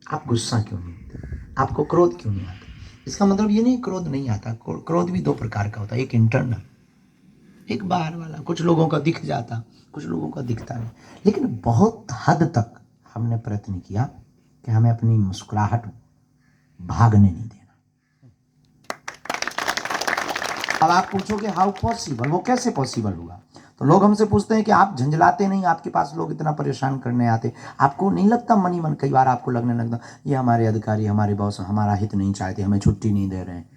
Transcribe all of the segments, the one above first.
आप गुस्सा क्यों नहीं होते, आपको क्रोध क्यों नहीं आता? इसका मतलब ये नहीं क्रोध नहीं आता, क्रोध भी दो प्रकार का होता है, एक इंटरनल, एक बाहर वाला। कुछ लोगों का दिख जाता, कुछ लोगों का दिखता नहीं। लेकिन बहुत हद तक हमने प्रयत्न किया कि हमें अपनी मुस्कुराहट भागने नहीं देना। अब आप पूछोगे हाउ पॉसिबल, वो कैसे पॉसिबल हुआ? तो लोग हमसे पूछते हैं कि आप झंझलाते नहीं, आपके पास लोग इतना परेशान करने आते, आपको नहीं लगता मन ही मन कई बार आपको लगने लगता ये हमारे अधिकारी, हमारे बॉस हमारा हित नहीं चाहते, हमें छुट्टी नहीं दे रहे हैं,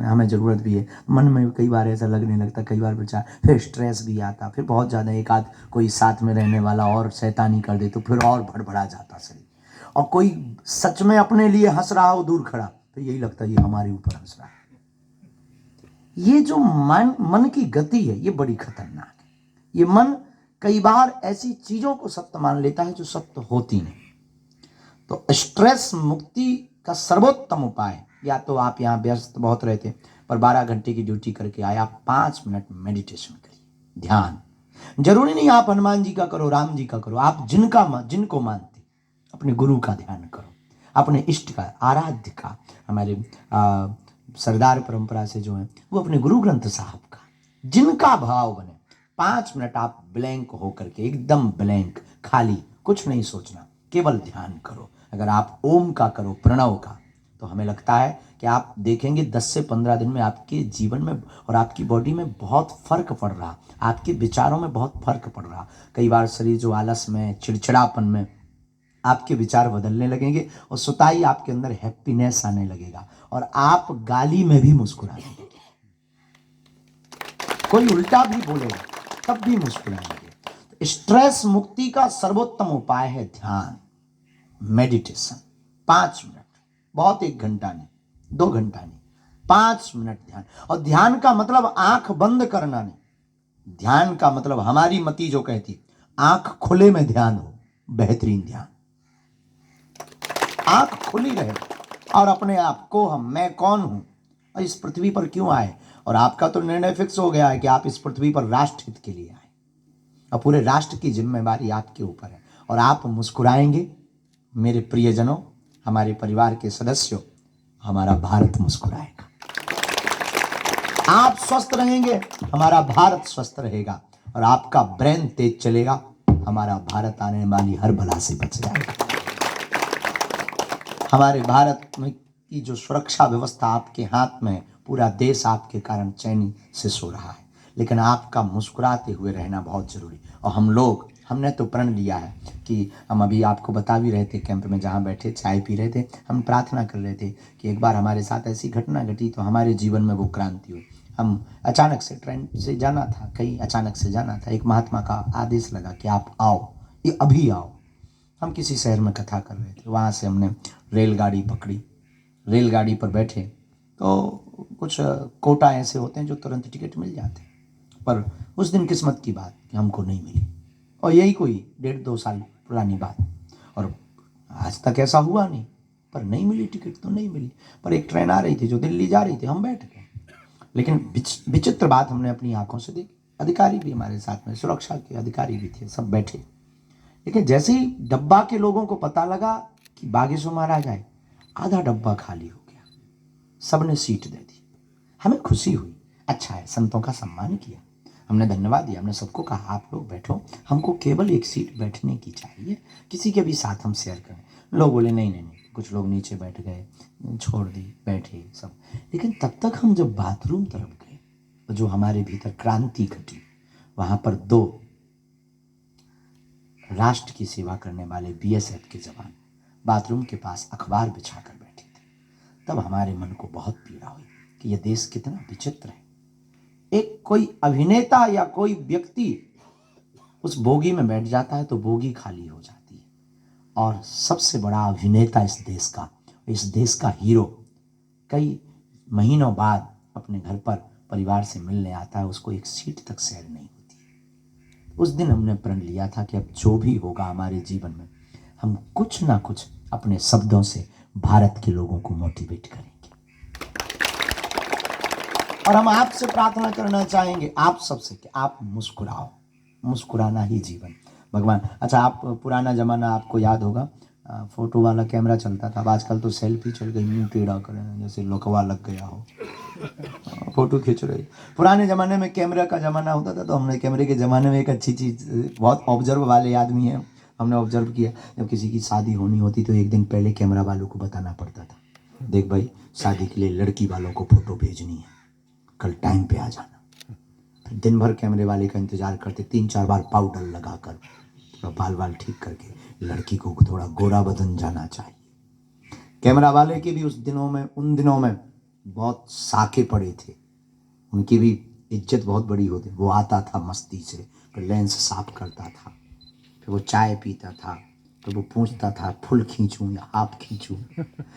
हमें ज़रूरत भी है? मन में कई बार ऐसा लगने लगता, कई बार विचार, फिर स्ट्रेस भी आता, फिर बहुत ज़्यादा एक आध कोई साथ में रहने वाला और शैतानी कर दे तो फिर और भड़बड़ा जाता शरीर। और कोई सच में अपने लिए हंस रहा हो दूर खड़ा तो यही लगता है ये हमारे ऊपर हंस रहा है। ये जो मन की गति है ये बड़ी खतरनाक है। ये मन कई बार ऐसी चीजों को सत्य मान लेता है जो सत्य होती नहीं। तो स्ट्रेस मुक्ति का सर्वोत्तम उपाय, या तो आप यहाँ व्यस्त बहुत रहते पर 12 घंटे की ड्यूटी करके आए, आप 5 मिनट मेडिटेशन करिए, ध्यान। जरूरी नहीं आप हनुमान जी का करो, राम जी का करो, आप जिनको मानते अपने गुरु का ध्यान करो, अपने इष्ट का, आराध्य का। हमारे सरदार परंपरा से जो है वो अपने गुरु ग्रंथ साहब का, जिनका भाव बने। 5 मिनट आप ब्लैंक होकर के, एकदम ब्लैंक, खाली, कुछ नहीं सोचना, केवल ध्यान करो। अगर आप ओम का करो, प्रणव का, तो हमें लगता है कि आप देखेंगे 10 से 15 दिन में आपके जीवन में और आपकी बॉडी में बहुत फर्क पड़ रहा, आपके विचारों में बहुत फर्क पड़ रहा। कई बार शरीर जो आलस में, चिड़चिड़ापन में, आपके विचार बदलने लगेंगे और सुताई आपके अंदर हैप्पीनेस आने लगेगा और आप गाली में भी मुस्कुराने लगेंगे। कोई उल्टा भी बोलेगा तब भी मुस्कुराएंगे। स्ट्रेस मुक्ति का सर्वोत्तम उपाय है ध्यान, मेडिटेशन। 5 मिनट, बहुत 1 घंटा नहीं, 2 घंटा नहीं, 5 मिनट ध्यान। और ध्यान का मतलब आंख बंद करना नहीं, ध्यान का मतलब हमारी मति जो कहती आंख खुले में ध्यान हो, बेहतरीन ध्यान। आंख खुली रहे और अपने आप को, हम, मैं कौन हूं और इस पृथ्वी पर क्यों आए। और आपका तो निर्णय फिक्स हो गया है कि आप इस पृथ्वी पर राष्ट्र हित के लिए आए और पूरे राष्ट्र की जिम्मेवारी आपके ऊपर है। और आप मुस्कुराएंगे मेरे प्रियजनों, हमारे परिवार के सदस्यों, हमारा भारत मुस्कुराएगा। आप स्वस्थ रहेंगे, हमारा भारत स्वस्थ रहेगा। और आपका ब्रेन तेज चलेगा, हमारा भारत आने वाली हर बला से बच जाएगा। हमारे भारत में की जो सुरक्षा व्यवस्था आपके हाथ में है, पूरा देश आपके कारण चैनी से सो रहा है। लेकिन आपका मुस्कुराते हुए रहना बहुत जरूरी। और हमने तो प्रण लिया है कि हम, अभी आपको बता भी रहे थे कैंप में जहाँ बैठे चाय पी रहे थे, हम प्रार्थना कर रहे थे कि एक बार हमारे साथ ऐसी घटना घटी तो हमारे जीवन में वो क्रांति हुई। हम अचानक से ट्रेन से जाना था, कहीं अचानक से जाना था, एक महात्मा का आदेश लगा कि आप आओ, ये अभी आओ। हम किसी शहर में कथा कर रहे थे, वहाँ से हमने रेलगाड़ी पकड़ी, रेलगाड़ी पर बैठे तो कुछ कोटा ऐसे होते हैं जो तुरंत टिकट मिल जाते हैं, पर उस दिन किस्मत की बात कि हमको नहीं मिली। और यही कोई 1.5-2 साल पुरानी बात, और आज तक ऐसा हुआ नहीं, पर नहीं मिली टिकट तो नहीं मिली। पर एक ट्रेन आ रही थी जो दिल्ली जा रही थी, हम बैठ गए। लेकिन विचित्र बात हमने अपनी आंखों से देखी, अधिकारी भी हमारे साथ में, सुरक्षा के अधिकारी भी थे, सब बैठे। लेकिन जैसे ही डब्बा के लोगों को पता लगा कि बागेश्वर महाराज आए, आधा डब्बा खाली हो गया, सबने सीट दे दी। हमें खुशी हुई, अच्छा है, संतों का सम्मान किया, हमने धन्यवाद दिया, हमने सबको कहा आप लोग बैठो, हमको केवल एक सीट बैठने की चाहिए, किसी के भी साथ हम शेयर करें। लोग बोले नहीं नहीं नहीं, कुछ लोग नीचे बैठ गए, छोड़ दी, बैठे सब। लेकिन तब तक हम जब बाथरूम तरफ गए तो जो हमारे भीतर क्रांति घटी, वहां पर 2 राष्ट्र की सेवा करने वाले बीएसएफ के जवान बाथरूम के पास अखबार बिछाकर बैठे थे। तब हमारे मन को बहुत पीड़ा हुई कि यह देश कितना विचित्र है। एक कोई अभिनेता या कोई व्यक्ति उस बोगी में बैठ जाता है तो बोगी खाली हो जाती है, और सबसे बड़ा अभिनेता इस देश का हीरो कई महीनों बाद अपने घर पर परिवार से मिलने आता है, उसको एक सीट तक शेयर नहीं होती है। उस दिन हमने प्रण लिया था कि अब जो भी होगा हमारे जीवन में, हम कुछ ना कुछ अपने शब्दों से भारत के लोगों को मोटिवेट करेंगे। और हम आपसे प्रार्थना करना चाहेंगे, आप सबसे, कि आप मुस्कुराओ, मुस्कुराना ही जीवन। भगवान, अच्छा, आप पुराना जमाना आपको याद होगा, फोटो वाला कैमरा चलता था। अब आजकल तो सेल्फी चल गई, मुंह टेढ़ा करें जैसे लकवा लग गया हो, फोटो खींच रही। पुराने ज़माने में कैमरा का ज़माना होता था, तो हमने कैमरे के ज़माने में एक अच्छी चीज़, बहुत ऑब्जर्व वाले आदमी हैं, हमने ऑब्जर्व किया, जब किसी की शादी होनी होती तो एक दिन पहले कैमरा वालों को बताना पड़ता था, देख भाई शादी के लिए लड़की वालों को फ़ोटो भेजनी है, कल टाइम पे आ जाना। फिर दिन भर कैमरे वाले का इंतज़ार करते, 3-4 बार पाउडर लगा कर, थोड़ा बाल बाल ठीक करके, लड़की को थोड़ा गोरा बदन जाना चाहिए। कैमरा वाले के भी उन दिनों में बहुत साके पड़े थे, उनकी भी इज्जत बहुत बड़ी होती। वो आता था मस्ती से, फिर लेंस साफ करता था, फिर वो चाय पीता था, तो वो पूछता था फुल खींचूं या हाफ खींचूं।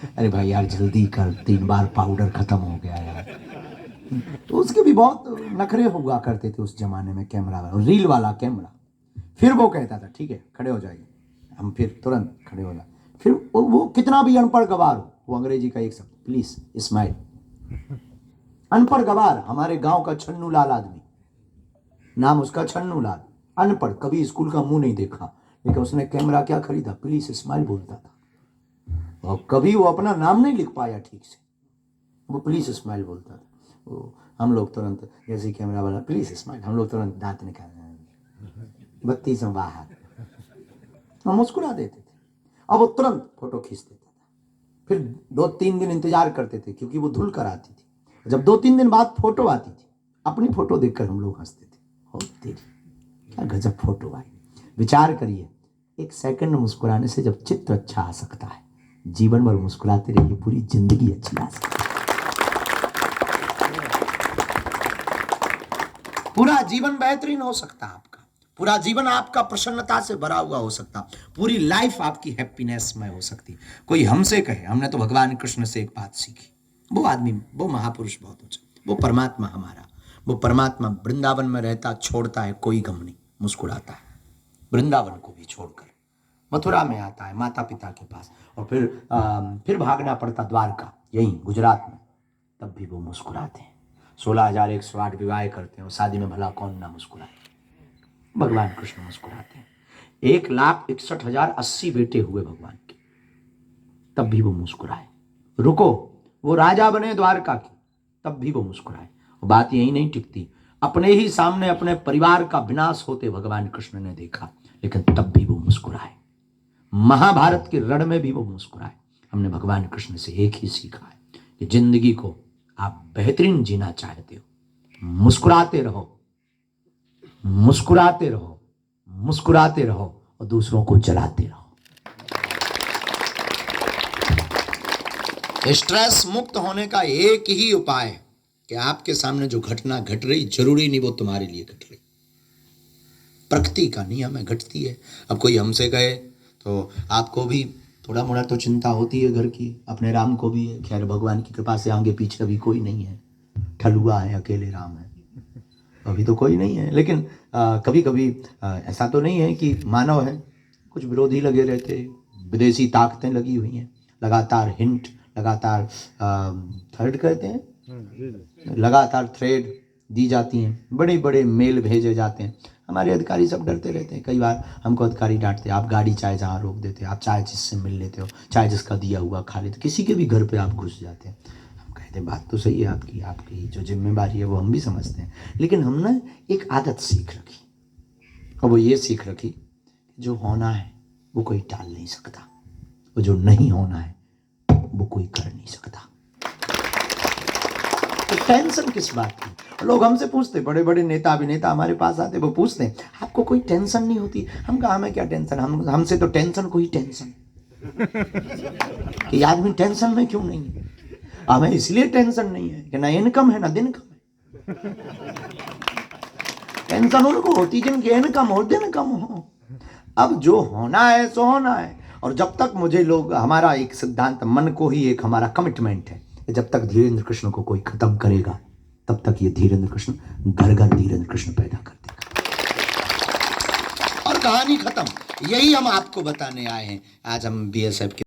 अरे भाई यार जल्दी कर, 3 बार पाउडर खत्म हो गया यार। तो उसके भी बहुत नखरे हुआ करते थे उस जमाने में कैमरा वाला, रील वाला कैमरा। फिर वो कहता था ठीक है खड़े हो जाइए, हम फिर तुरंत खड़े हो जाए। फिर वो कितना भी अनपढ़ गवार हो, वो अंग्रेजी का एक शब्द, प्लीज स्माइल। अनपढ़ गवार, हमारे गांव का छन्नू लाल आदमी, नाम उसका छन्नू लाल, अनपढ़, कभी स्कूल का मुंह नहीं देखा, लेकिन उसने कैमरा क्या खरीदा, प्लीज स्माइल बोलता था। और कभी वो अपना नाम नहीं लिख पाया ठीक से, वो प्लीज स्माइल बोलता था। वो हम लोग तुरंत, जैसे कैमरा वाला प्लीज स्माइल, हम लोग तुरंत दांत निकाल, बत्ती से बाहर, हम मुस्कुरा देते थे। अब वो तुरंत फोटो खींच देता था। फिर 2-3 दिन इंतजार करते थे, क्योंकि वो धुल कर आती थी। जब 2-3 दिन बाद फोटो आती थी, अपनी फोटो देखकर हम लोग हंसते थे, हो तेरी क्या गजब फोटो आई। विचार करिए, 1 सेकंड मुस्कुराने से जब चित्र अच्छा आ सकता है, जीवन भर मुस्कुराते रहिए, पूरी जिंदगी अच्छी आ सकती है। पूरा जीवन बेहतरीन हो सकता है आपका, पूरा जीवन आपका प्रसन्नता से भरा हुआ हो सकता, पूरी लाइफ आपकी हैप्पीनेस में हो सकती। कोई हमसे कहे, हमने तो भगवान कृष्ण से एक बात सीखी, वो आदमी, वो महापुरुष बहुत ऊंचा, वो परमात्मा हमारा, वो परमात्मा वृंदावन में रहता, छोड़ता है कोई गम नहीं, मुस्कुराता है, वृंदावन को भी छोड़कर मथुरा में आता है माता पिता के पास, और फिर भागना पड़ता द्वारका, यही गुजरात में, तब भी वो मुस्कुराते हैं। 16,108 विवाह करते हैं, और शादी में भला कौन ना मुस्कुराए, भगवान कृष्ण मुस्कुराते हैं। 1,61,080 बेटे हुए भगवान के, तब भी वो मुस्कुराए। रुको, वो राजा बने द्वारका के, तब भी वो मुस्कुराए। और बात यही नहीं टिकती, अपने ही सामने अपने परिवार का विनाश होते भगवान कृष्ण ने देखा, लेकिन तब भी वो मुस्कुराए। महाभारत के रण में भी वो मुस्कुराए। हमने भगवान कृष्ण से एक ही सीखा है कि जिंदगी को आप बेहतरीन जीना चाहते हो, मुस्कुराते रहो, मुस्कुराते रहो, मुस्कुराते रहो, और दूसरों को जलाते रहो। स्ट्रेस मुक्त होने का एक ही उपाय है कि आपके सामने जो घटना घट रही, जरूरी नहीं वो तुम्हारे लिए घट रही, प्रकृति का नियम है, घटती है। अब कोई हमसे कहे तो आपको भी थोड़ा मोड़ा तो चिंता होती है घर की, अपने राम को भी है, खैर भगवान की कृपा से आगे पीछे अभी कोई नहीं है, ठलुआ है, अकेले राम है, अभी तो कोई नहीं है। लेकिन कभी कभी ऐसा तो नहीं है कि मानव है, कुछ विरोधी लगे रहते, विदेशी ताकतें लगी हुई हैं, लगातार हिंट, लगातार थर्ड कहते हैं, लगातार थ्रेड दी जाती हैं, बड़े बड़े मेल भेजे जाते हैं। हमारे अधिकारी सब डरते रहते हैं, कई बार हमको अधिकारी डांटते हैं, आप गाड़ी चाय जहाँ रोक देते हो, आप चाय जिससे मिल लेते हो, चाय जिसका दिया हुआ खा लेते, किसी के भी घर पे आप घुस जाते हैं। हम कहते हैं बात तो सही है आपकी, आपकी जो जिम्मेदारी है वो हम भी समझते हैं, लेकिन हमने एक आदत सीख रखी, और वो ये सीख रखी, जो होना है वो कोई टाल नहीं सकता, वो जो नहीं होना है वो कोई कर नहीं सकता। तो टेंशन किस बात की? लोग हमसे पूछते, बड़े बड़े नेता अभिनेता हमारे पास आते, वो पूछते हैं आपको कोई टेंशन नहीं होती? हम कहा हमें क्या टेंशन, हमसे तो टेंशन कोई टेंशन कि आदमी टेंशन में क्यों नहीं है। हमें इसलिए टेंशन नहीं है कि ना इनकम है ना दिन कम है। टेंशन उनको होती जिनकी इनकम हो, दिन कम हो। अब जो होना है सो होना है, और जब तक मुझे लोग, हमारा एक सिद्धांत, मन को ही एक हमारा कमिटमेंट है, जब तक धीरेन्द्र कृष्ण को कोई खत्म करेगा, तब तक ये धीरेन्द्र कृष्ण घर घर धीरेन्द्र कृष्ण पैदा कर देगा, और कहानी खत्म। यही हम आपको बताने आए हैं। आज हम BSF के